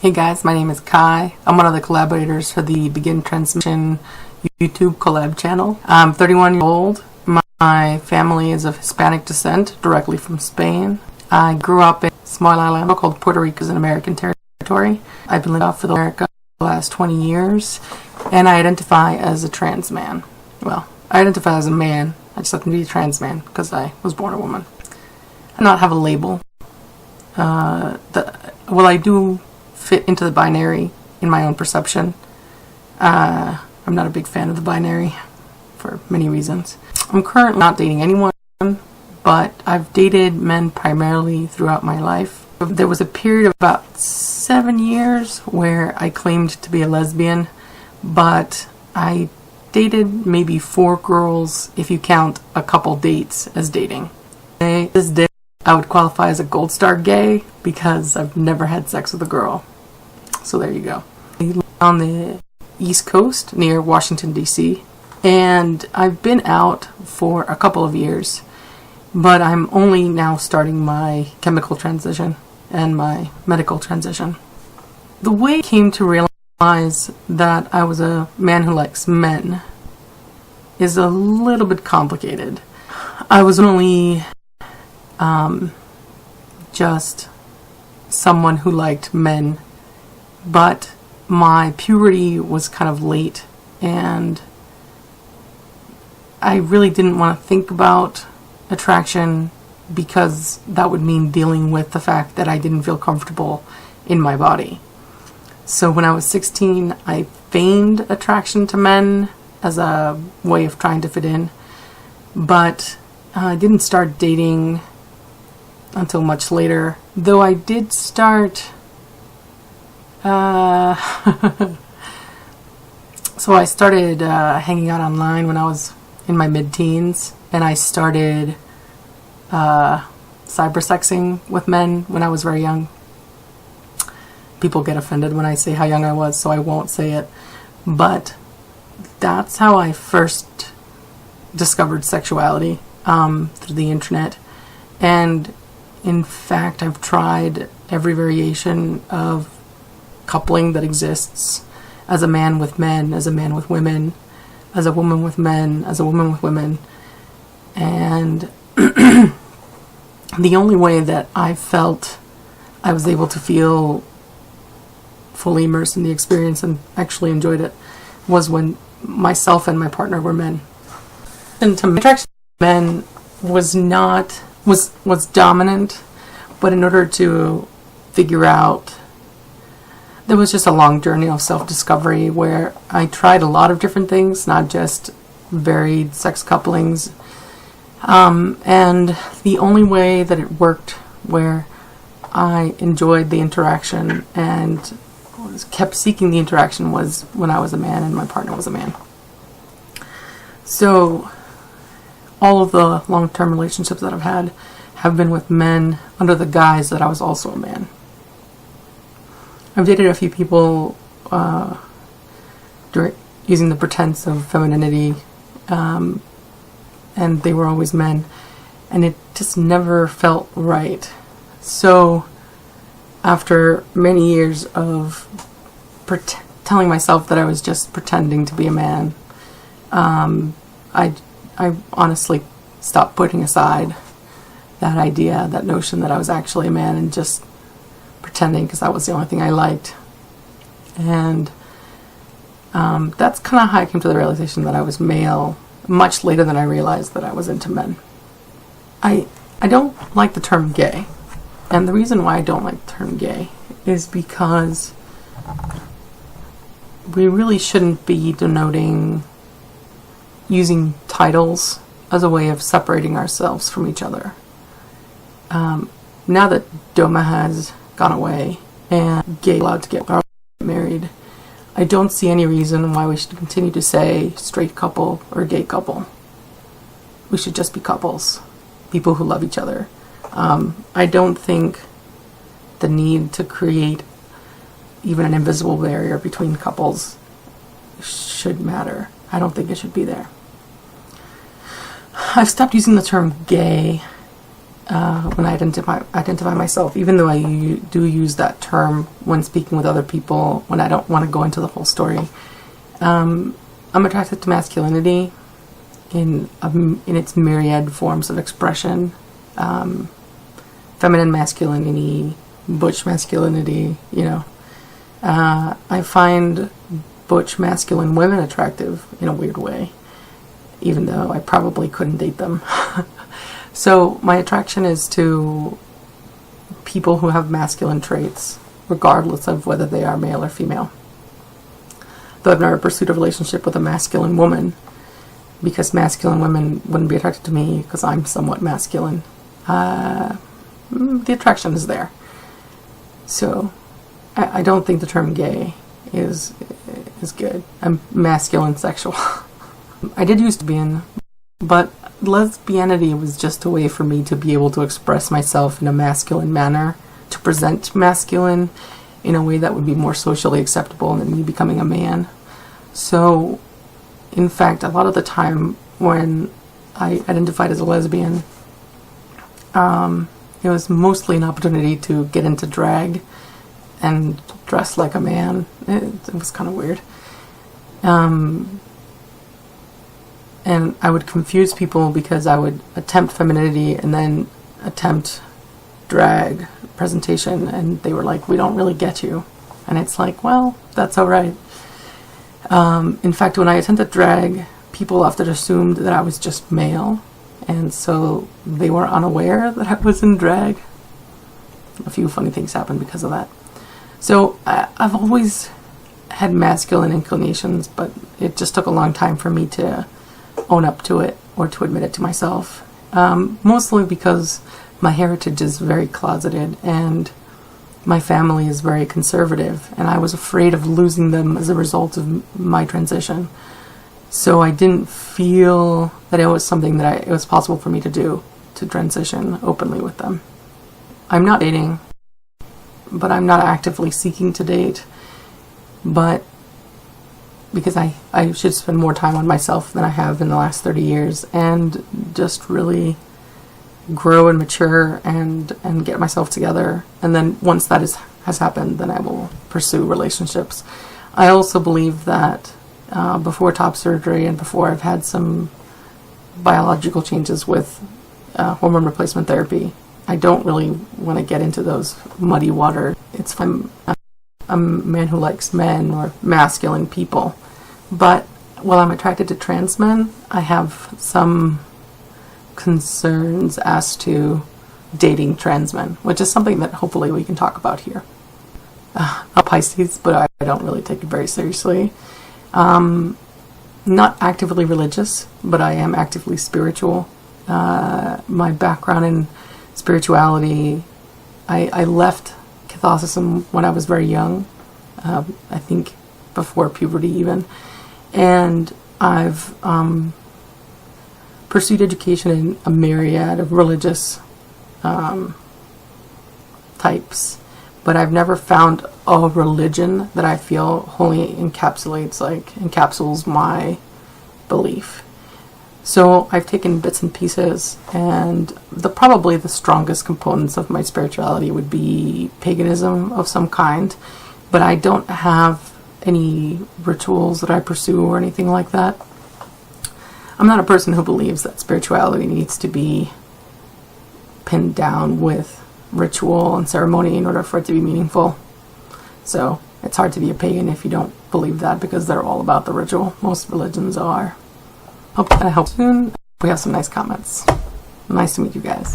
Hey guys, my name is Kai. I'm one of the collaborators for the Begin Transmission YouTube collab channel. I'm 31 years old. My family is of Hispanic descent, directly from Spain. I grew up in a small island called Puerto Rico, an American territory. I've been living for America for the last 20 years, and I identify as a trans man. Well, I identify as a man. I just happen to be a trans man because I was born a woman. I do not have a label. I do fit into the binary in my own perception. I'm not a big fan of the binary for many reasons. I'm currently not dating anyone, but I've dated men primarily throughout my life. There was a period of about 7 years where I claimed to be a lesbian, but I dated maybe 4 girls if you count a couple dates as dating. This day I would qualify as a gold star gay because I've never had sex with a girl. So there you go. I live on the East Coast near Washington, D.C. And I've been out for a couple of years, but I'm only now starting my chemical transition and my medical transition. The way I came to realize that I was a man who likes men is a little bit complicated. I was only just someone who liked men, but my puberty was kind of late, and I really didn't want to think about attraction because that would mean dealing with the fact that I didn't feel comfortable in my body. So when I was 16, I feigned attraction to men as a way of trying to fit in, but I didn't start dating until much later, though I did start so I started hanging out online when I was in my mid-teens, and I started cybersexing with men when I was very young. People get offended when I say how young I was, so I won't say it, but that's how I first discovered sexuality, through the internet. And in fact, I've tried every variation of coupling that exists, as a man with men, as a man with women, as a woman with men, as a woman with women. And the only way that I felt I was able to feel fully immersed in the experience and actually enjoyed it was when myself and my partner were men. And to me, attraction to men was dominant, but in order to figure out, there was just a long journey of self-discovery where I tried a lot of different things, not just varied sex couplings. And the only way that it worked where I enjoyed the interaction and kept seeking the interaction was when I was a man and my partner was a man. So all of the long-term relationships that I've had have been with men under the guise that I was also a man. I've dated a few people using the pretense of femininity, and they were always men, and it just never felt right. So after many years of telling myself that I was just pretending to be a man, I honestly stopped putting aside that idea, that notion that I was actually a man, and just pretending because that was the only thing I liked. And that's kind of how I came to the realization that I was male much later than I realized that I was into men. I don't like the term gay, and the reason why I don't like the term gay is because we really shouldn't be denoting using titles as a way of separating ourselves from each other. Now that DOMA has gone away and gay allowed to get married, I don't see any reason why we should continue to say straight couple or gay couple. We should just be couples, people who love each other. I don't think the need to create even an invisible barrier between couples should matter. I don't think it should be there. I've stopped using the term gay when I identify myself, even though I do use that term when speaking with other people when I don't want to go into the whole story. I'm attracted to masculinity in its myriad forms of expression. Feminine masculinity, butch masculinity, I find butch masculine women attractive in a weird way, even though I probably couldn't date them. So my attraction is to people who have masculine traits, regardless of whether they are male or female. Though I've never pursued a relationship with a masculine woman, because masculine women wouldn't be attracted to me because I'm somewhat masculine. The attraction is there. So I don't think the term gay is good. I'm masculine sexual. I did used to be in, but lesbianity was just a way for me to be able to express myself in a masculine manner, to present masculine in a way that would be more socially acceptable than me becoming a man. So, in fact, a lot of the time when I identified as a lesbian, it was mostly an opportunity to get into drag and dress like a man. It was kind of weird. And I would confuse people because I would attempt femininity and then attempt drag presentation, and they were like, we don't really get you. And it's like, well, that's alright. In fact, when I attempted drag, people often assumed that I was just male, and so they were unaware that I was in drag. A few funny things happened because of that. So I've always had masculine inclinations, but it just took a long time for me to own up to it or to admit it to myself. Mostly because my heritage is very closeted and my family is very conservative, and I was afraid of losing them as a result of my transition. So I didn't feel that it was something that it was possible for me to do, to transition openly with them. I'm not dating, but I'm not actively seeking to date, but because I should spend more time on myself than I have in the last 30 years and just really grow and mature and get myself together. And then once that has happened, then I will pursue relationships. I also believe that before top surgery and before I've had some biological changes with hormone replacement therapy, I don't really want to get into those muddy water. It's fun. I'm a man who likes men or masculine people. But while I'm attracted to trans men, I have some concerns as to dating trans men, which is something that hopefully we can talk about here. I'm a Pisces, but I don't really take it very seriously. Not actively religious, but I am actively spiritual. My background in spirituality, I left Catholicism when I was very young, I think before puberty even, and I've pursued education in a myriad of religious types, but I've never found a religion that I feel wholly encapsulates my belief. So I've taken bits and pieces, and probably the strongest components of my spirituality would be paganism of some kind, but I don't have any rituals that I pursue or anything like that. I'm not a person who believes that spirituality needs to be pinned down with ritual and ceremony in order for it to be meaningful. So it's hard to be a pagan if you don't believe that, because they're all about the ritual. Most religions are. Hope that helps soon. We have some nice comments. Nice to meet you guys.